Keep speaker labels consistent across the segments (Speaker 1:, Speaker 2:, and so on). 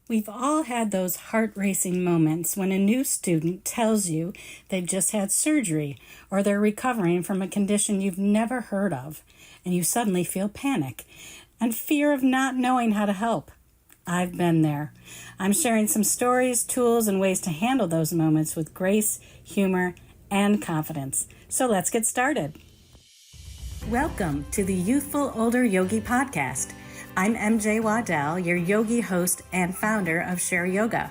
Speaker 1: We've all had those heart-racing moments when a new student tells you they've just had surgery or they're recovering from a condition you've never heard of, and you suddenly feel panic and fear of not knowing how to help. I've been there. I'm sharing some stories, tools, and ways to handle those moments with grace, humor, and confidence. So let's get started. Welcome to the Youthful Older Yogi Podcast. I'm MJ Waddell, your yogi host and founder of Share Yoga.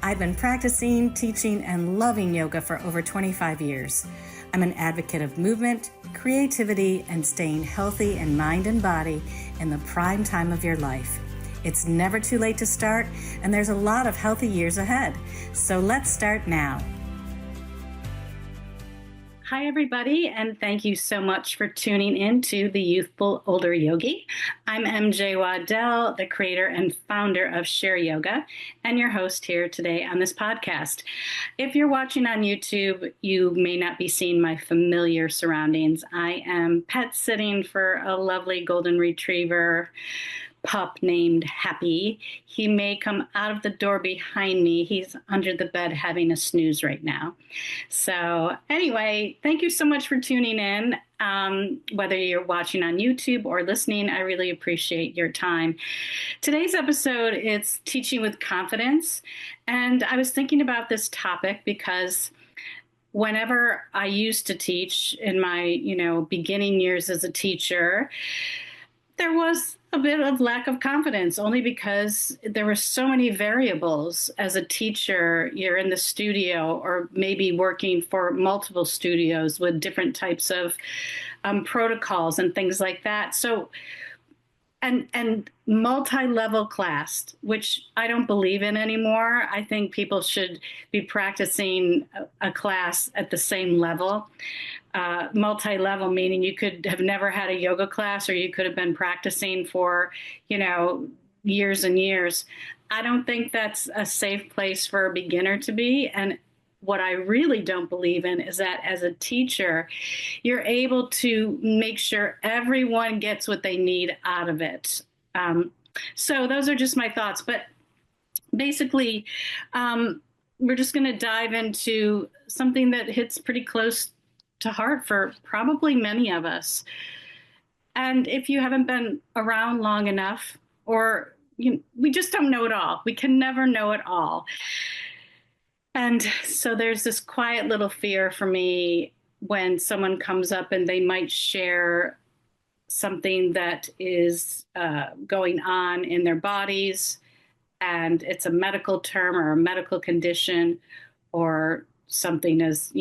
Speaker 1: I've been practicing, teaching, and loving yoga for over 25 years. I'm an advocate of movement, creativity, and staying healthy in mind and body in the prime time of your life. It's never too late to start, and there's a lot of healthy years ahead. So let's start now. Hi, everybody, and thank you so much for tuning in to the Youthful Older Yogi. I'm MJ Waddell, the creator and founder of Share Yoga, and your host here today on this podcast. If you're watching on YouTube, you may not be seeing my familiar surroundings. I am pet sitting for a lovely golden retriever pup named Happy. He may come out of the door behind me. He's under the bed having a snooze right now. So anyway, thank you so much for tuning in. Whether you're watching on YouTube or listening, I really appreciate your time. Today's episode is Teaching with Confidence. And I was thinking about this topic because whenever I used to teach in my, beginning years as a teacher, there was a bit of lack of confidence, only because there were so many variables. As a teacher, you're in the studio or maybe working for multiple studios with different types of protocols and things like that. So, and multi-level class, which I don't believe in anymore. I think people should be practicing a class at the same level. Multi-level meaning you could have never had a yoga class, or you could have been practicing for, years and years. I don't think that's a safe place for a beginner to be. And what I really don't believe in is that as a teacher, you're able to make sure everyone gets what they need out of it. So those are just my thoughts. But basically, we're just going to dive into something that hits pretty close to heart for probably many of us. And if you haven't been around long enough, or we just don't know it all. We can never know it all. And so there's this quiet little fear for me when someone comes up and they might share something that is going on in their bodies, and it's a medical term or a medical condition, or something as,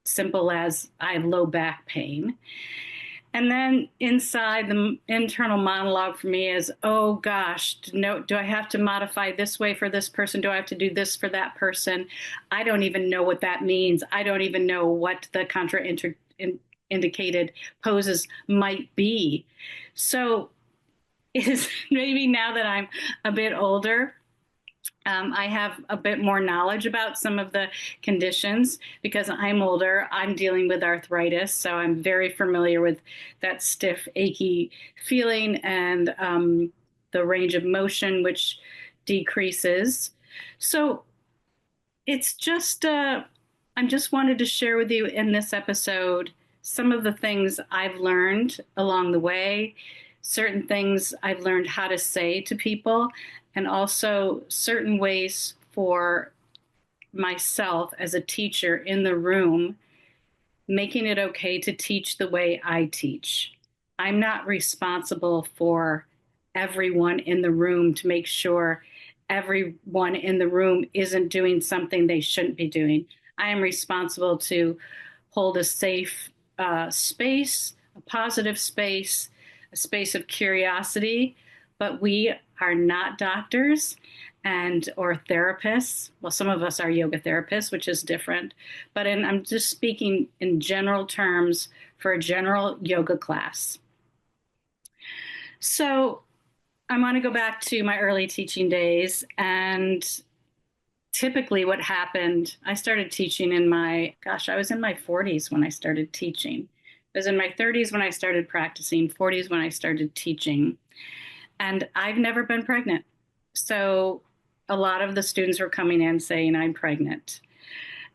Speaker 1: simple as I have low back pain. And then inside, the internal monologue for me is, oh gosh, do I have to modify this way for this person? Do I have to do this for that person? I don't even know what that means. I don't even know what the contraindicated poses might be. So it is maybe now that I'm a bit older, I have a bit more knowledge about some of the conditions because I'm older. I'm dealing with arthritis, so I'm very familiar with that stiff, achy feeling and the range of motion, which decreases. So it's just, I'm just wanted to share with you in this episode some of the things I've learned along the way, certain things I've learned how to say to people, and also certain ways for myself as a teacher in the room, making it okay to teach the way I teach. I'm not responsible for everyone in the room to make sure everyone in the room isn't doing something they shouldn't be doing. I am responsible to hold a safe space, a positive space, a space of curiosity, but we are not doctors or therapists. Well, some of us are yoga therapists, which is different, but I'm just speaking in general terms for a general yoga class. So I want to go back to my early teaching days, and typically what happened, I started teaching I was in my 40s when I started teaching. I was in my 30s when I started practicing, 40s when I started teaching. And I've never been pregnant. So a lot of the students were coming in saying, I'm pregnant.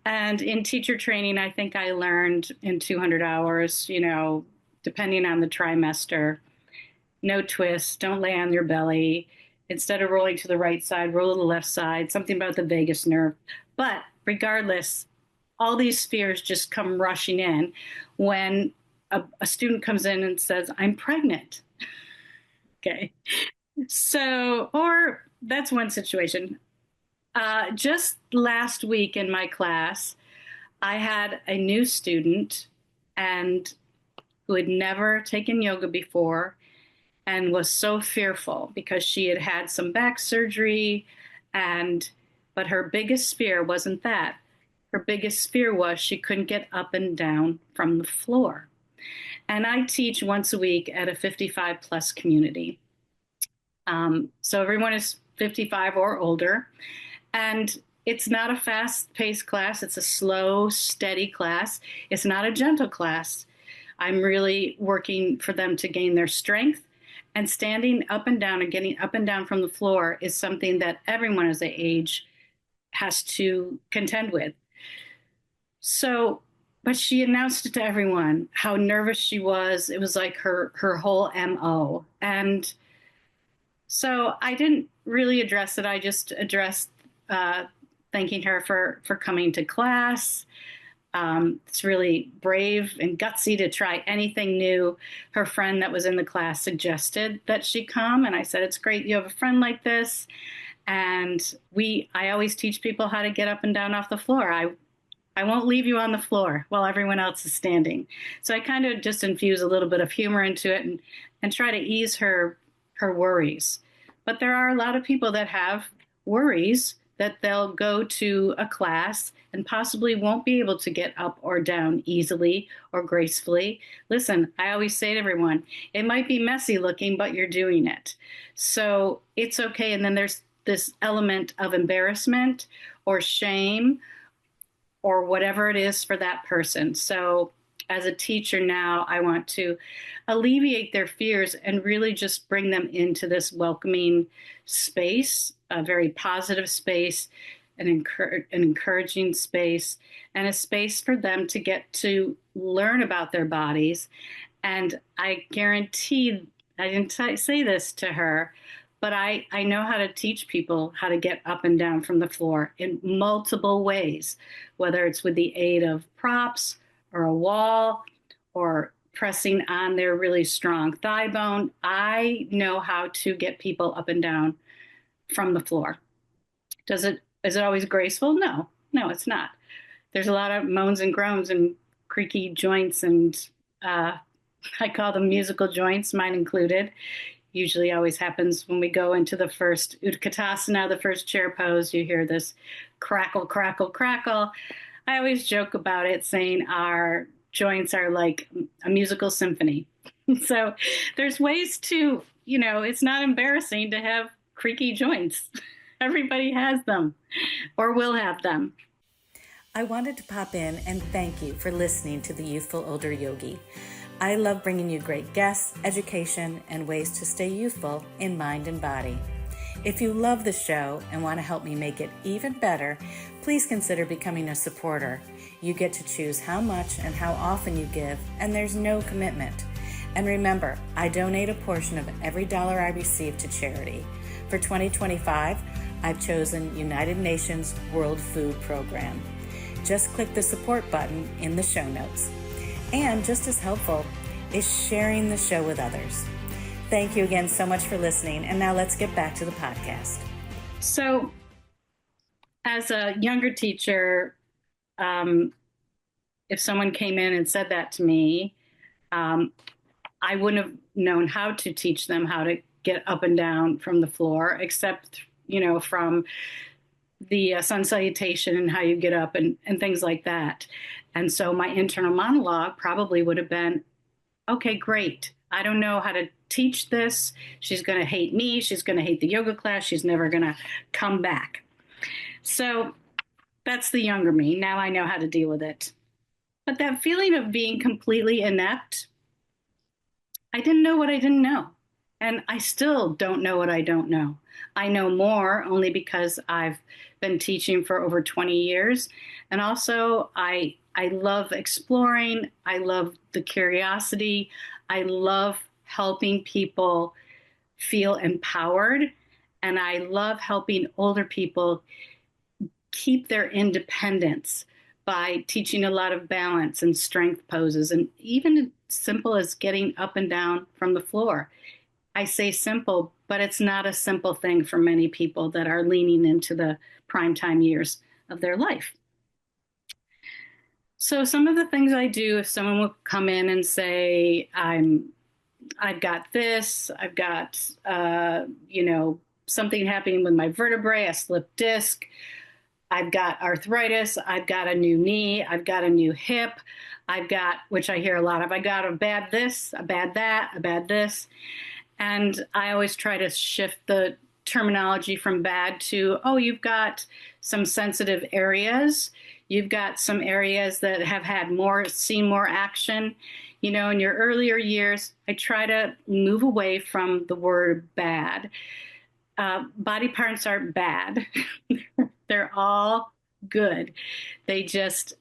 Speaker 1: And in teacher training, I think I learned in 200 hours, depending on the trimester, no twists, don't lay on your belly. Instead of rolling to the right side, roll to the left side, something about the vagus nerve. But regardless, all these fears just come rushing in when a student comes in and says, I'm pregnant. Okay. So, or that's one situation. Just last week in my class, I had a new student and who had never taken yoga before and was so fearful because she had had some back surgery and but her biggest fear wasn't that. Her biggest fear was she couldn't get up and down from the floor. And I teach once a week at a 55 plus community. So everyone is 55 or older. And it's not a fast paced class, it's a slow, steady class. It's not a gentle class. I'm really working for them to gain their strength. And standing up and down and getting up and down from the floor is something that everyone as they age has to contend with. So, but she announced it to everyone how nervous she was. It was like her whole MO. And so I didn't really address it. I just addressed thanking her for coming to class. It's really brave and gutsy to try anything new. Her friend that was in the class suggested that she come, and I said, it's great you have a friend like this. And I always teach people how to get up and down off the floor. I won't leave you on the floor while everyone else is standing. So I kind of just infuse a little bit of humor into it and try to ease her worries. But there are a lot of people that have worries that they'll go to a class and possibly won't be able to get up or down easily or gracefully. Listen, I always say to everyone, it might be messy looking, but you're doing it. So it's okay. And then there's this element of embarrassment or shame or whatever it is for that person. So as a teacher now, I want to alleviate their fears and really just bring them into this welcoming space, a very positive space, an encouraging space, and a space for them to get to learn about their bodies. And I guarantee, I didn't say this to her, but I know how to teach people how to get up and down from the floor in multiple ways, whether it's with the aid of props or a wall or pressing on their really strong thigh bone. I know how to get people up and down from the floor. Is it always graceful? No, it's not. There's a lot of moans and groans and creaky joints, and I call them musical joints, mine included. Usually always happens when we go into the first Utkatasana, the first chair pose. You hear this crackle, crackle, crackle. I always joke about it, saying our joints are like a musical symphony. So there's ways to, it's not embarrassing to have creaky joints. Everybody has them or will have them.
Speaker 2: I wanted to pop in and thank you for listening to the Youthful Older Yogi. I love bringing you great guests, education, and ways to stay youthful in mind and body. If you love the show and want to help me make it even better, please consider becoming a supporter. You get to choose how much and how often you give, and there's no commitment. And remember, I donate a portion of every dollar I receive to charity. For 2025, I've chosen United Nations World Food Program. Just click the support button in the show notes. And just as helpful is sharing the show with others. Thank you again so much for listening. And now let's get back to the podcast.
Speaker 1: So as a younger teacher, if someone came in and said that to me, I wouldn't have known how to teach them how to get up and down from the floor, except, from the sun salutation and how you get up and things like that. And so my internal monologue probably would have been, okay, great. I don't know how to teach this. She's going to hate me. She's going to hate the yoga class. She's never going to come back. So that's the younger me. Now I know how to deal with it. But that feeling of being completely inept, I didn't know what I didn't know. And I still don't know what I don't know. I know more only because I've been teaching for over 20 years. And also, I love exploring. I love the curiosity. I love helping people feel empowered. And I love helping older people keep their independence by teaching a lot of balance and strength poses, and even as simple as getting up and down from the floor. I say simple, but it's not a simple thing for many people that are leaning into the prime time years of their life. So some of the things I do, if someone will come in and say, I've got this, I've got, something happening with my vertebrae, a slipped disc, I've got arthritis, I've got a new knee, I've got a new hip, I've got, which I hear a lot of, I got a bad this, a bad that, a bad this. And I always try to shift the terminology from bad to, oh, you've got some sensitive areas. You've got some areas that have had seen more action. In your earlier years, I try to move away from the word bad. Body parts aren't bad. They're all good.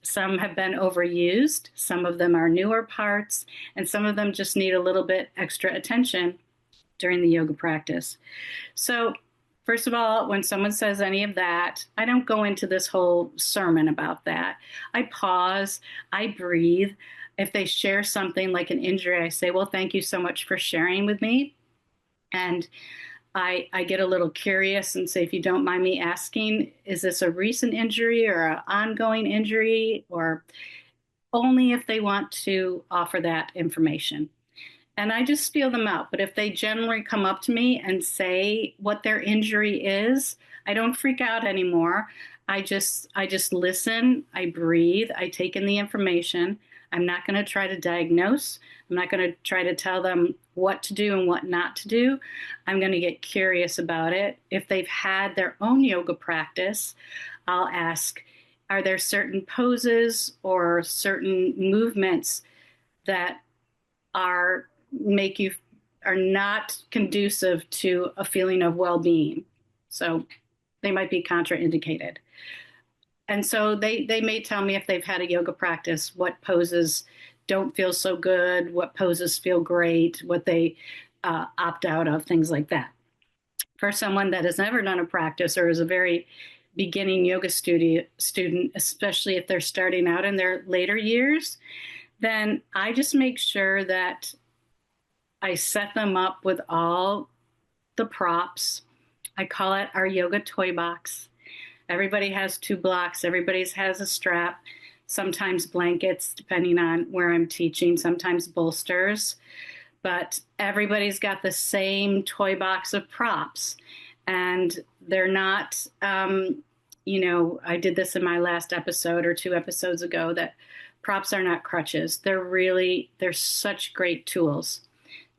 Speaker 1: Some have been overused. Some of them are newer parts, and some of them just need a little bit extra attention during the yoga practice. So, first of all, when someone says any of that, I don't go into this whole sermon about that. I pause, I breathe. If they share something like an injury, I say, well, thank you so much for sharing with me. And I get a little curious and say, if you don't mind me asking, is this a recent injury or an ongoing injury? Or only if they want to offer that information. And I just feel them out. But if they generally come up to me and say what their injury is, I don't freak out anymore. I just listen, I breathe, I take in the information. I'm not going to try to diagnose. I'm not going to try to tell them what to do and what not to do. I'm going to get curious about it. If they've had their own yoga practice, I'll ask, are there certain poses or certain movements that are not conducive to a feeling of well-being? So they might be contraindicated. And so they may tell me, if they've had a yoga practice, what poses don't feel so good, what poses feel great, what they opt out of, things like that. For someone that has never done a practice or is a very beginning yoga student, especially if they're starting out in their later years, then I just make sure that I set them up with all the props. I call it our yoga toy box. Everybody has 2 blocks. Everybody has a strap, sometimes blankets, depending on where I'm teaching, sometimes bolsters. But everybody's got the same toy box of props. And they're not, I did this in my last episode or 2 episodes ago, that props are not crutches. They're such great tools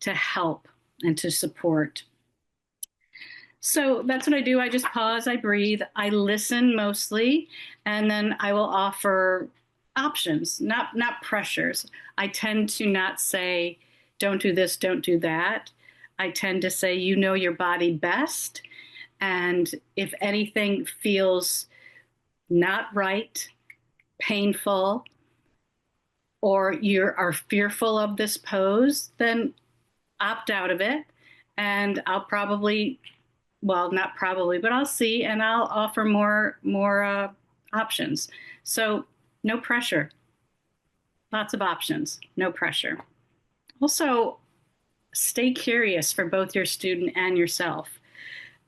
Speaker 1: to help and to support. So that's what I do. I just pause, I breathe, I listen mostly, and then I will offer options, not pressures. I tend to not say, don't do this, don't do that. I tend to say, you know your body best. And if anything feels not right, painful, or you are fearful of this pose, then opt out of it. And I'll probably, well, not probably, but I'll see, and I'll offer more options. So no pressure. Lots of options, no pressure. Also, stay curious for both your student and yourself.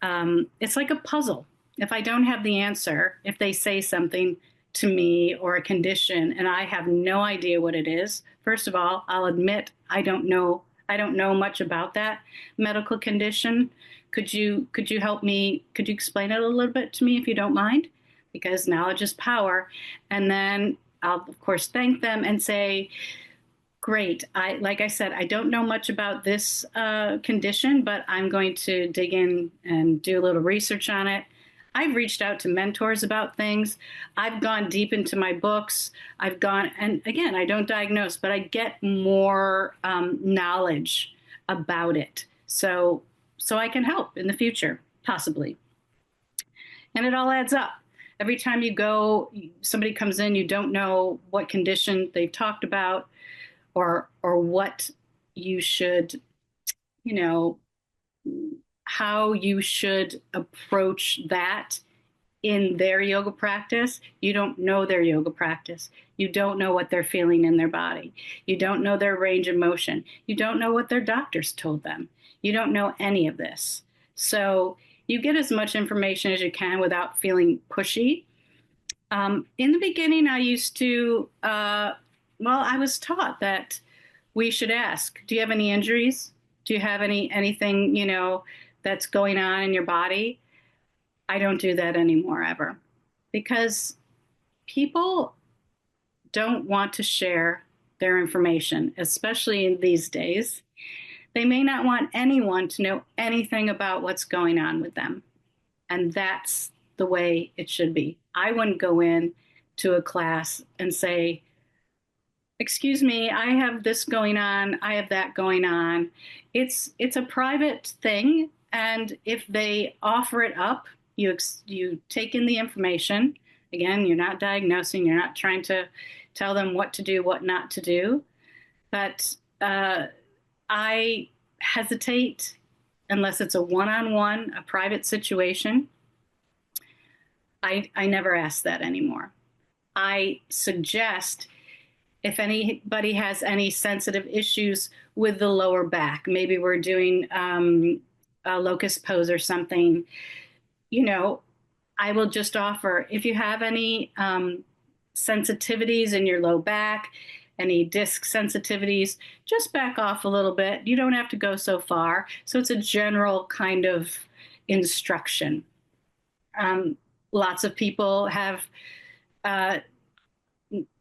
Speaker 1: It's like a puzzle. If I don't have the answer, if they say something to me or a condition and I have no idea what it is, first of all, I'll admit I don't know much about that medical condition. Could you help me? Could you explain it a little bit to me if you don't mind? Because knowledge is power. And then I'll, of course, thank them and say, great. Like I said, I don't know much about this condition, but I'm going to dig in and do a little research on it. I've reached out to mentors about things. I've gone deep into my books. And again, I don't diagnose, but I get more knowledge about it. So I can help in the future. possibly. And it all adds up. Every time you go, somebody comes in, you don't know what condition they've talked about or what you should, you know, how you should approach that in their yoga practice. You don't know their yoga practice. You don't know what they're feeling in their body. You don't know their range of motion. You don't know what their doctors told them. You don't know any of this. So you get as much information as you can without feeling pushy. In the beginning, I used to, I was taught that we should ask, do you have any injuries? Do you have anything, that's going on in your body? I don't do that anymore ever because people don't want to share their information, especially in these days. They may not want anyone to know anything about what's going on with them. And that's the way it should be. I wouldn't go in to a class and say, excuse me, I have this going on, I have that going on. It's a private thing, and if they offer it up, you take in the information. Again, you're not diagnosing, you're not trying to tell them what to do, what not to do. But I hesitate unless it's a one-on-one, a private situation. I never ask that anymore. I suggest if anybody has any sensitive issues with the lower back, maybe we're doing a locust pose or something, I will just offer if you have any sensitivities in your low back, any disc sensitivities, just back off a little bit. You don't have to go so far. So it's a general kind of instruction. Lots of people have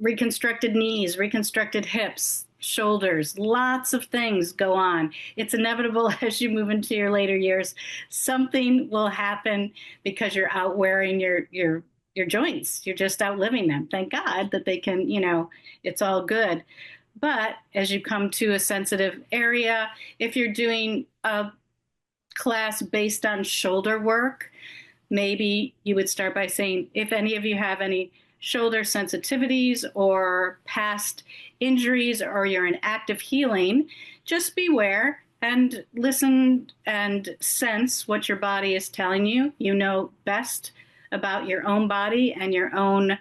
Speaker 1: reconstructed knees, reconstructed hips, shoulders, lots of things go on. It's inevitable as you move into your later years. Something will happen because you're out wearing your joints. You're just outliving them. Thank God that they can, it's all good. But as you come to a sensitive area, if you're doing a class based on shoulder work, maybe you would start by saying, if any of you have any shoulder sensitivities or past injuries or you're in active healing, just beware and listen and sense what your body is telling you. You know best about your own body and your own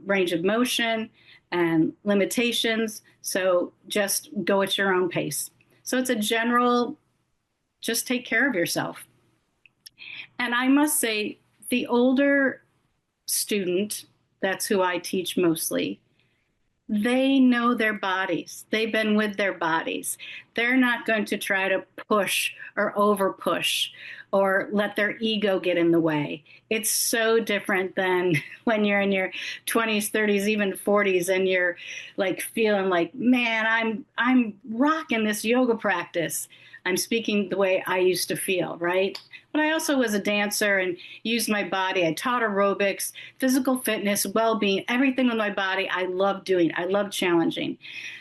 Speaker 1: range of motion and limitations. So just go at your own pace. So it's a general, just take care of yourself. And I must say, the older student, that's who I teach mostly, they know their bodies. They've been with their bodies. They're not going to try to push or over push or let their ego get in the way. It's so different than when you're in your 20s, 30s, even 40s, and you're like feeling like, man, I'm rocking this yoga practice. I'm speaking the way I used to feel, right? But I also was a dancer and used my body. I taught aerobics, physical fitness, well-being, everything with my body. I love doing. I love challenging.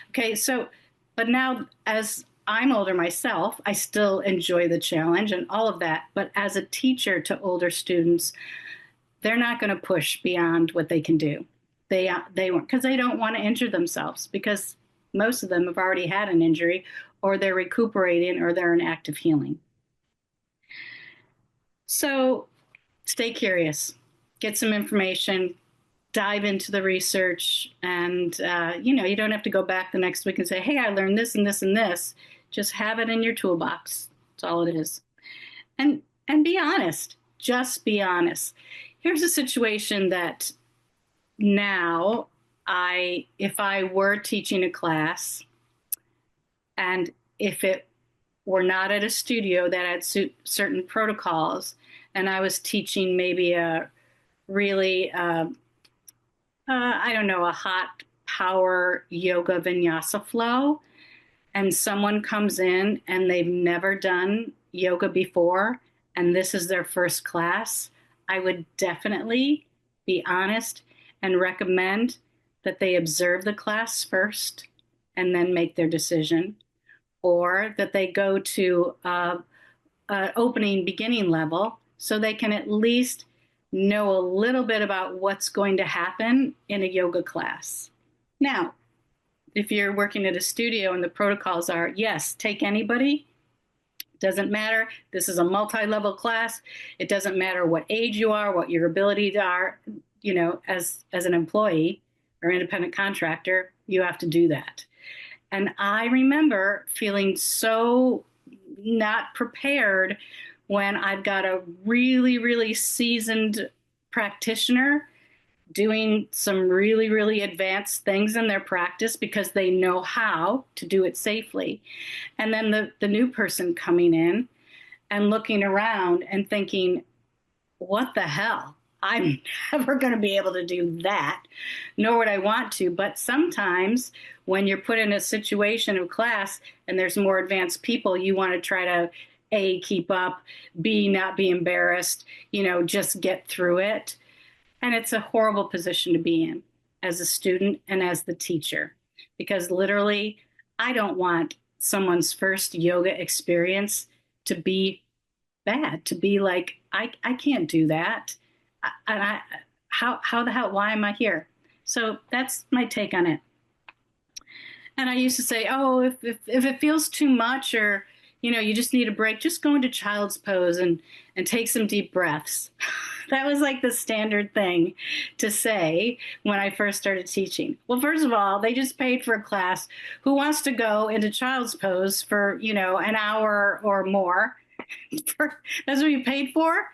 Speaker 1: Okay, so, but now as I'm older myself, I still enjoy the challenge and all of that. But as a teacher to older students, they're not going to push beyond what they can do. They won't, because they don't want to injure themselves, because most of them have already had an injury, or they're recuperating, or they're in active healing. So stay curious, get some information, dive into the research, and you don't have to go back the next week and say, hey, I learned this and this and this. Just have it in your toolbox. That's all it is. And be honest. Just be honest. Here's a situation that now if I were teaching a class, and if it were not at a studio that had certain protocols, and I was teaching maybe a really, a hot power yoga vinyasa flow, and someone comes in and they've never done yoga before, and this is their first class, I would definitely be honest and recommend that they observe the class first and then make their decision, or that they go to opening beginning level so they can at least know a little bit about what's going to happen in a yoga class. Now, if you're working at a studio and the protocols are, yes, take anybody, doesn't matter. This is a multi-level class. It doesn't matter what age you are, what your abilities are, as an employee or independent contractor, you have to do that. And I remember feeling so not prepared when I've got a really, really seasoned practitioner doing some really, really advanced things in their practice because they know how to do it safely. And then the new person coming in and looking around and thinking, what the hell? I'm never going to be able to do that, nor would I want to. But sometimes when you're put in a situation of class and there's more advanced people, you want to try to A, keep up, B, not be embarrassed, just get through it. And it's a horrible position to be in as a student and as the teacher, because literally, I don't want someone's first yoga experience to be bad, to be like, I can't do that. And how the hell, why am I here? So that's my take on it. And I used to say, oh, if it feels too much or, you just need a break, just go into child's pose and take some deep breaths. That was like the standard thing to say when I first started teaching. Well, first of all, they just paid for a class. Who wants to go into child's pose for, an hour or more? That's what you paid for?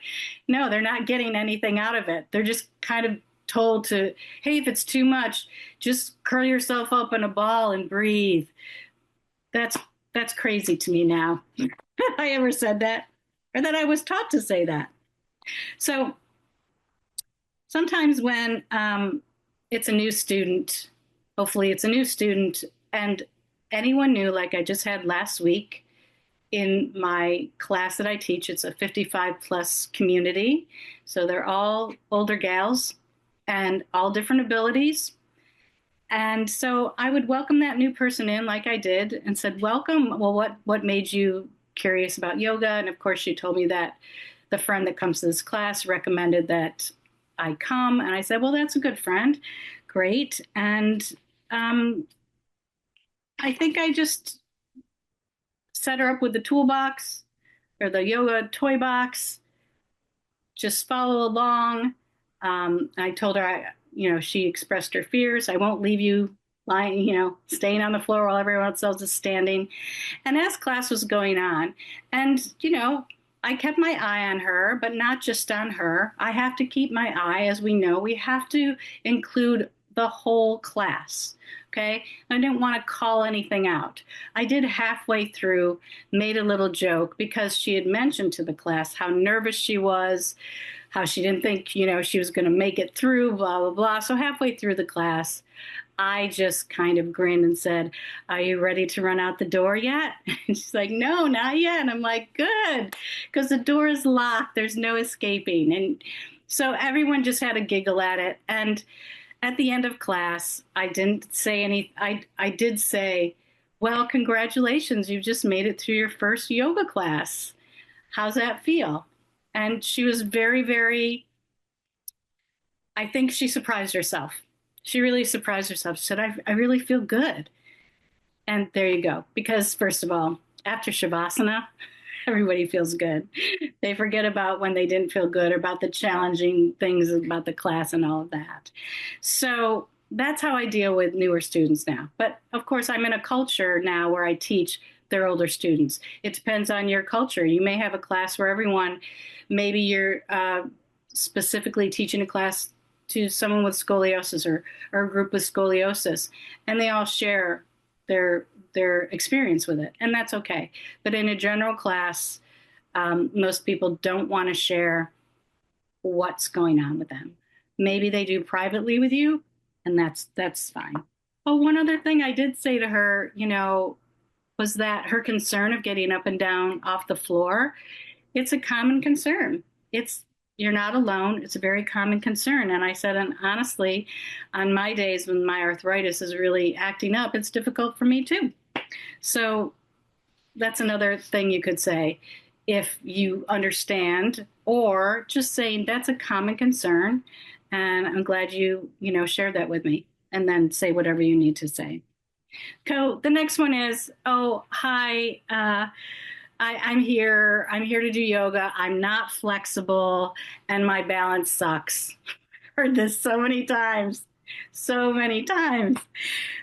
Speaker 1: No, they're not getting anything out of it. They're just kind of told to, hey, if it's too much, just curl yourself up in a ball and breathe. That's crazy to me now. I ever said that, or that I was taught to say that. So sometimes when it's a new student, hopefully it's a new student, and anyone new, like I just had last week in my class that I teach, it's a 55 plus community. So they're all older gals and all different abilities. And so I would welcome that new person in like I did and said, welcome. Well, what made you curious about yoga? And of course, she told me that the friend that comes to this class recommended that I come. And I said, well, that's a good friend. Great. And I think I just set her up with the toolbox or the yoga toy box, just follow along. I told her, she expressed her fears. I won't leave you lying, staying on the floor while everyone else is standing. And as class was going on, and, I kept my eye on her, but not just on her. I have to keep my eye, as we know, we have to include the whole class. Okay. I didn't want to call anything out. I did halfway through, made a little joke because she had mentioned to the class how nervous she was, how she didn't think, she was going to make it through, blah, blah, blah. So halfway through the class, I just kind of grinned and said, are you ready to run out the door yet? And she's like, no, not yet. And I'm like, good, because the door is locked. There's no escaping. And so everyone just had a giggle at it. And at the end of class, I didn't say any, I did say, well, congratulations, you just made it through your first yoga class. How's that feel? And she was very, very, I think she surprised herself. She really surprised herself. She said, I really feel good. And there you go. Because first of all, after Shavasana, everybody feels good. They forget about when they didn't feel good or about the challenging things about the class and all of that. So that's how I deal with newer students now. But of course, I'm in a culture now where I teach their older students. It depends on your culture. You may have a class where everyone, maybe you're specifically teaching a class to someone with scoliosis or a group with scoliosis, and they all share their experience with it, and that's okay. But in a general class, most people don't want to share what's going on with them. Maybe they do privately with you, and that's fine. Oh, one other thing I did say to her, was that her concern of getting up and down off the floor, it's a common concern. You're not alone. It's a very common concern. And I said, and honestly, on my days when my arthritis is really acting up, it's difficult for me too. So that's another thing you could say. if you understand, or just saying that's a common concern, and I'm glad you shared that with me, and then say whatever you need to say. So the next one is, oh, hi, I'm here. I'm here to do yoga. I'm not flexible, and my balance sucks. Heard this so many times, so many times.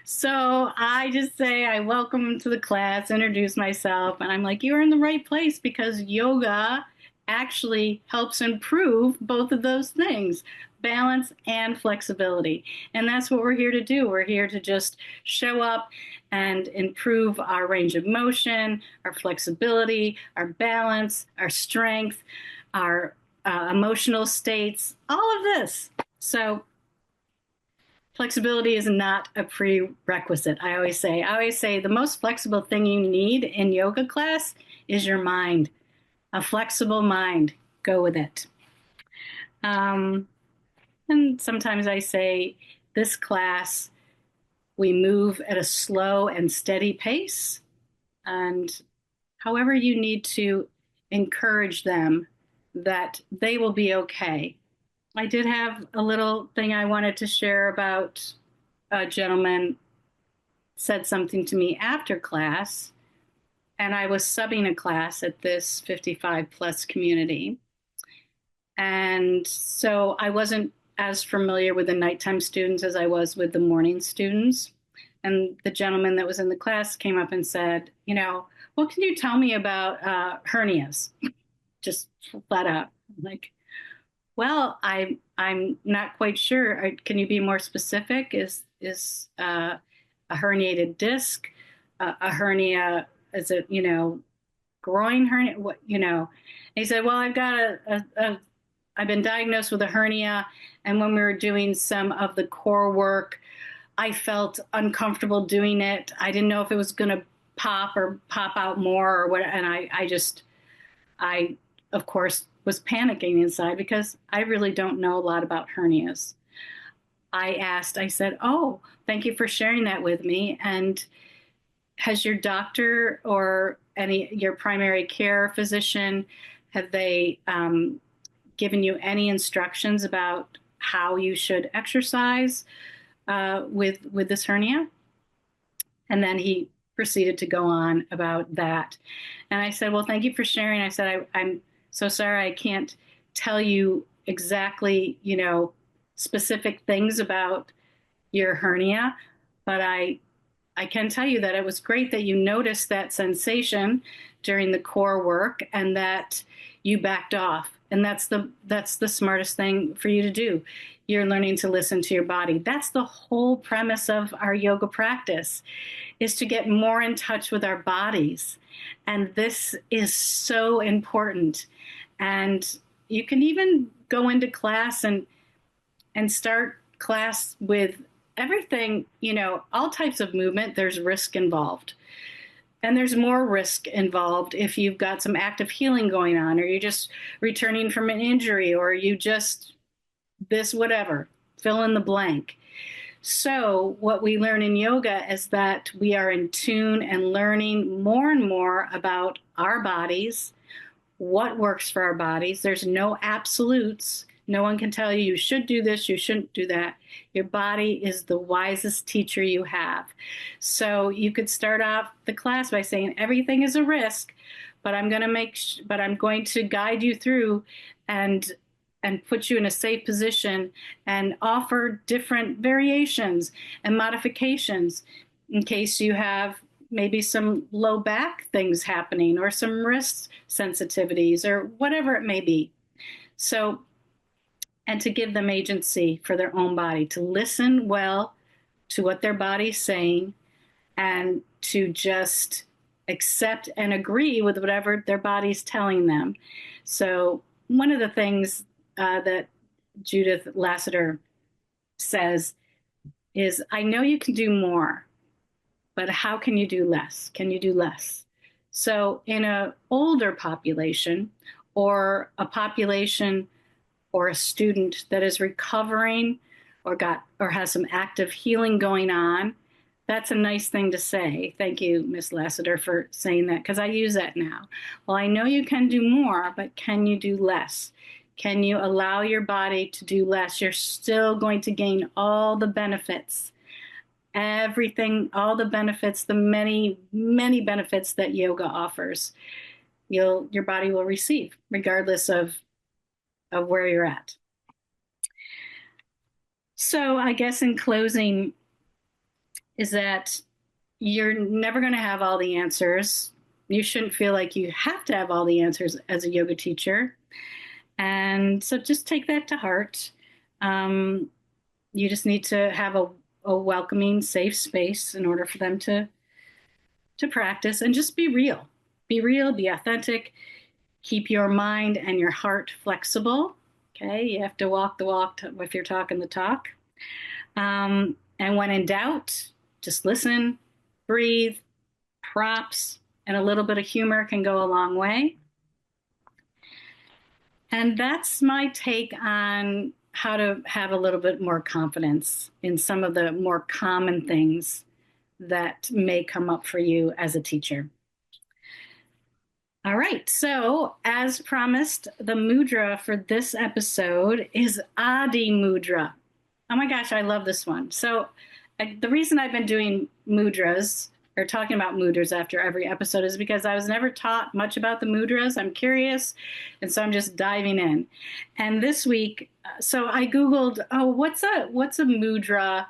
Speaker 1: So I just say, I welcome them to the class, introduce myself, and I'm like, you're in the right place because yoga actually helps improve both of those things, balance and flexibility. And that's what we're here to do. We're here to just show up and improve our range of motion, our flexibility, our balance, our strength, our emotional states, all of this. So flexibility is not a prerequisite. I always say the most flexible thing you need in yoga class is your mind. A flexible mind. Go with it. Um, and sometimes I say this class, we move at a slow and steady pace. And however you need to encourage them that they will be okay. I did have a little thing I wanted to share about a gentleman said something to me after class, and I was subbing a class at this 55 plus community. And so I wasn't as familiar with the nighttime students as I was with the morning students. And the gentleman that was in the class came up and said, what can you tell me about hernias? Just flat out. I'm like, well, I'm not quite sure. Can you be more specific? Is a herniated disc, a hernia? Is it groin hernia? And he said, well, I've been diagnosed with a hernia, and when we were doing some of the core work, I felt uncomfortable doing it. I didn't know if it was going to pop or pop out more or what, and I of course was panicking inside because I really don't know a lot about hernias. I said, oh, thank you for sharing that with me. And has your doctor or your primary care physician, have they given you any instructions about how you should exercise with this hernia? And then he proceeded to go on about that. And I said, well, thank you for sharing. I said, I'm so sorry I can't tell you exactly, specific things about your hernia, but I can tell you that it was great that you noticed that sensation during the core work and that you backed off. And that's the smartest thing for you to do. You're learning to listen to your body. That's the whole premise of our yoga practice, is to get more in touch with our bodies. And this is so important. And you can even go into class and start class with everything, all types of movement. There's risk involved. And there's more risk involved if you've got some active healing going on, or you're just returning from an injury, or you just this, whatever, fill in the blank. So, what we learn in yoga is that we are in tune and learning more and more about our bodies, what works for our bodies. There's no absolutes. No one can tell you you should do this, you shouldn't do that. Your body is the wisest teacher you have. So you could start off the class by saying everything is a risk, but I'm going to guide you through and put you in a safe position and offer different variations and modifications in case you have maybe some low back things happening or some wrist sensitivities or whatever it may be. So, and to give them agency for their own body, to listen well to what their body's saying and to just accept and agree with whatever their body's telling them. So one of the things that Judith Lassiter says is, I know you can do more, but how can you do less? Can you do less? So in an older population or a population or a student that is recovering or has some active healing going on, That's a nice thing to say. Thank you, Miss Lassiter, for saying that because I use that now. Well, I know you can do more, but can you do less? Can you allow your body to do less? You're still going to gain all the benefits, everything, all the benefits, the many, many benefits that yoga offers. Your body will receive, regardless of where you're at. So I guess in closing is that you're never going to have all the answers. You shouldn't feel like you have to have all the answers as a yoga teacher. And so just take that to heart. You just need to have a welcoming, safe space in order for them to practice and just be real. Be real, be authentic, keep your mind and your heart flexible. Okay, you have to walk the walk if you're talking the talk. And when in doubt, just listen, breathe, props, and a little bit of humor can go a long way. And that's my take on how to have a little bit more confidence in some of the more common things that may come up for you as a teacher. All right, so as promised, the mudra for this episode is Adi Mudra. Oh my gosh, I love this one. So the reason I've been doing mudras or talking about mudras after every episode is because I was never taught much about the mudras. I'm curious, and so I'm just diving in. And this week, so I Googled, oh, what's a mudra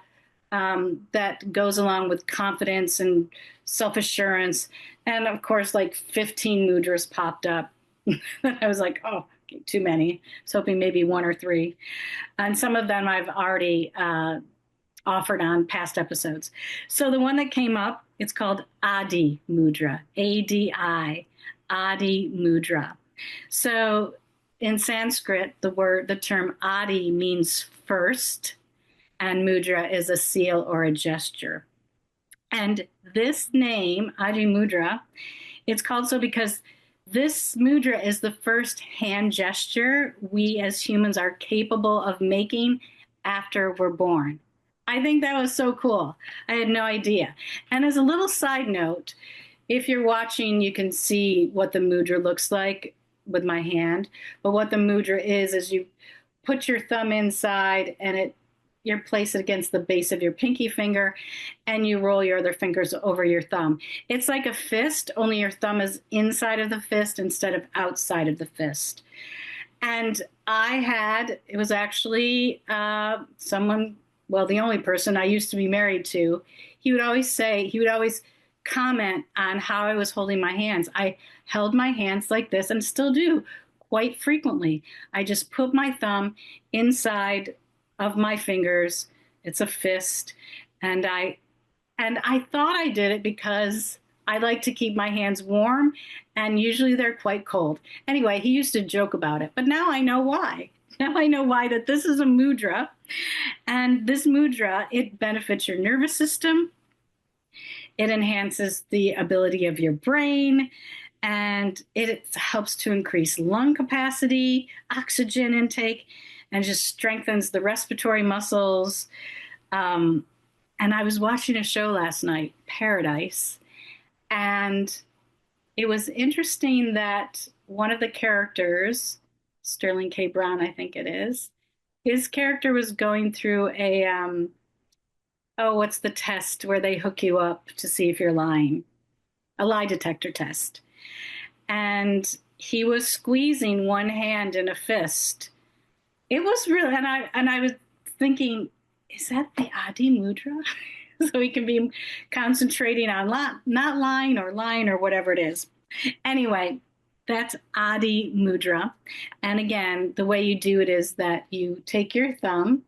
Speaker 1: that goes along with confidence and self-assurance? And of course, like 15 mudras popped up. I was like, oh, too many. I was hoping maybe one or three. And some of them I've already offered on past episodes. So the one that came up, it's called Adi Mudra, A-D-I, Adi Mudra. So in Sanskrit, the term Adi means first, and mudra is a seal or a gesture. And this name, Adi Mudra, it's called so because this mudra is the first hand gesture we as humans are capable of making after we're born. I think that was so cool. I had no idea. And as a little side note, if you're watching, you can see what the mudra looks like with my hand. But what the mudra is you put your thumb inside and you place it against the base of your pinky finger and you roll your other fingers over your thumb. It's like a fist, only your thumb is inside of the fist instead of outside of the fist. And it was actually someone, well, the only person I used to be married to, he would always comment on how I was holding my hands. I held my hands like this and still do quite frequently. I just put my thumb inside of my fingers. It's a fist. And I thought I did it because I like to keep my hands warm and usually they're quite cold. Anyway, he used to joke about it, but now I know why. Now I know why that this is a mudra. And this mudra, it benefits your nervous system. It enhances the ability of your brain and it helps to increase lung capacity, oxygen intake, and just strengthens the respiratory muscles. And I was watching a show last night, Paradise, and it was interesting that one of the characters, Sterling K. Brown, I think it is, his character was going through what's the test where they hook you up to see if you're lying? A lie detector test. And he was squeezing one hand in a fist. It was real, and I was thinking, is that the Adi Mudra? So he can be concentrating on not lying or whatever it is. Anyway, that's Adi Mudra. And again, the way you do it is that you take your thumb,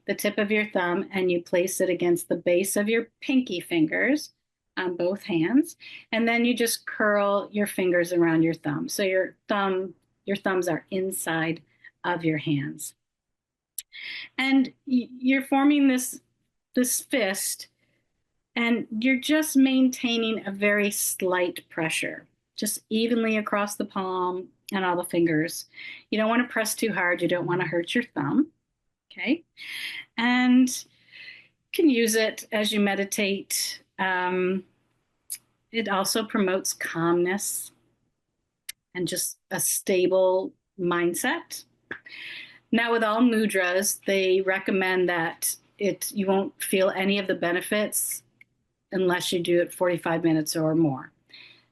Speaker 1: the tip of your thumb, and you place it against the base of your pinky fingers on both hands. And then you just curl your fingers around your thumb. So your thumbs are inside of your hands. And you're forming this fist, and you're just maintaining a very slight pressure, just evenly across the palm and all the fingers. You don't want to press too hard. You don't want to hurt your thumb. Okay. And you can use it as you meditate Um, it also promotes calmness and just a stable mindset. Now, with all mudras, they recommend that you won't feel any of the benefits unless you do it 45 minutes or more.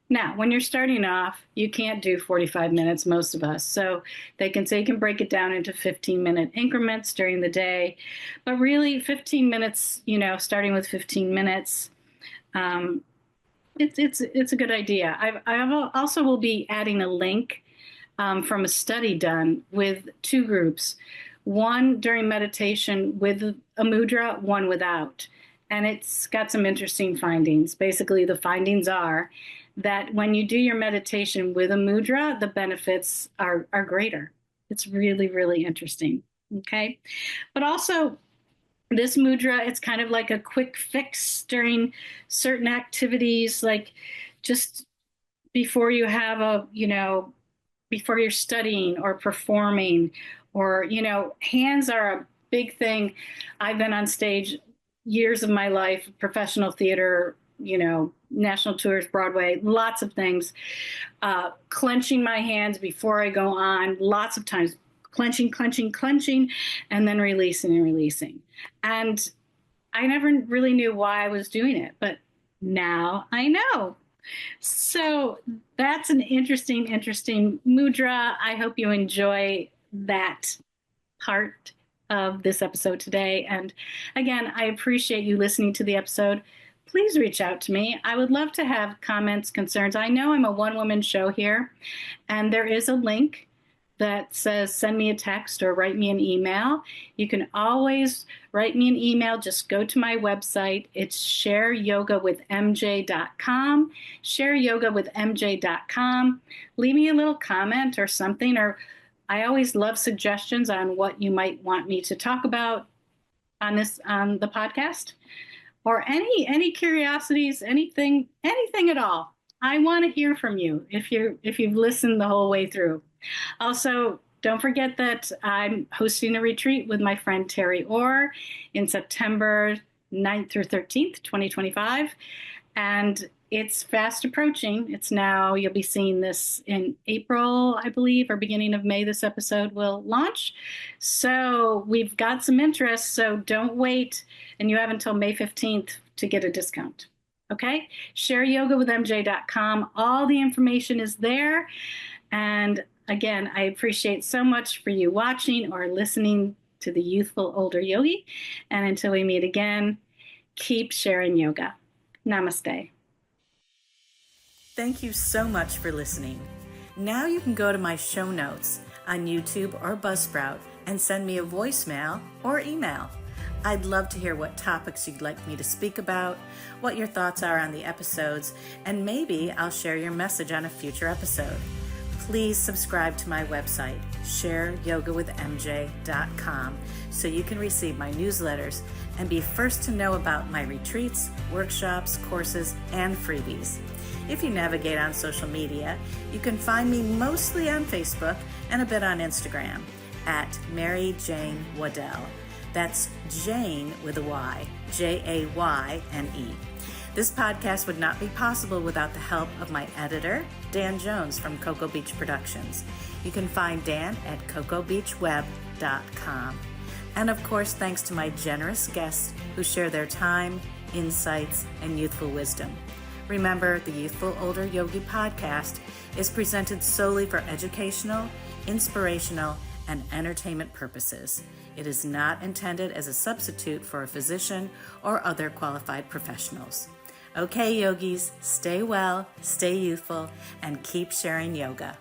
Speaker 1: Now, when you're starting off, you can't do 45 minutes, most of us. So they can say you can break it down into 15-minute increments during the day. But really, 15 minutes, starting with 15 minutes, um, it's a good idea. I also will be adding a link from a study done with two groups, one during meditation with a mudra, one without. And it's got some interesting findings. Basically, the findings are that when you do your meditation with a mudra, the benefits are greater. It's really, really interesting. Okay. But also, this mudra, it's kind of like a quick fix during certain activities, like just before you have before you're studying or performing, or, hands are a big thing. I've been on stage years of my life, professional theater, national tours, Broadway, lots of things. Clenching my hands before I go on, lots of times, clenching, clenching, clenching, and then releasing and releasing. And I never really knew why I was doing it, but now I know. So that's an interesting mudra. I hope you enjoy that part of this episode today. And again, I appreciate you listening to the episode. Please reach out to me. I would love to have comments, concerns. I know I'm a one-woman show here, and there is a link that says send me a text or write me an email. You can always write me an email. Just go to my website. It's shareyogawithmj.com, shareyogawithmj.com. Leave me a little comment or something, or I always love suggestions on what you might want me to talk about on the podcast, or any curiosities, anything at all. I want to hear from you if you've listened the whole way through. Also, don't forget that I'm hosting a retreat with my friend Terry Orr in September 9th through 13th, 2025. And it's fast approaching. It's now, you'll be seeing this in April, I believe, or beginning of May, this episode will launch. So we've got some interest, so don't wait. And you have until May 15th to get a discount. Okay? ShareYogaWithMJ.com. All the information is there. And again, I appreciate so much for you watching or listening to the Youthful Older Yogi. And until we meet again, keep sharing yoga. Namaste.
Speaker 2: Thank you so much for listening. Now you can go to my show notes on YouTube or Buzzsprout and send me a voicemail or email. I'd love to hear what topics you'd like me to speak about, what your thoughts are on the episodes, and maybe I'll share your message on a future episode. Please subscribe to my website, shareyogawithmj.com, so you can receive my newsletters and be first to know about my retreats, workshops, courses, and freebies. If you navigate on social media, you can find me mostly on Facebook and a bit on Instagram at Mary Jane Waddell. That's Jane with a Y, Jayne. This podcast would not be possible without the help of my editor, Dan Jones from Cocoa Beach Productions. You can find Dan at cocoabeachweb.com. And of course, thanks to my generous guests who share their time, insights, and youthful wisdom. Remember, the Youthful Older Yogi podcast is presented solely for educational, inspirational, and entertainment purposes. It is not intended as a substitute for a physician or other qualified professionals. Okay, yogis, stay well, stay youthful, and keep sharing yoga.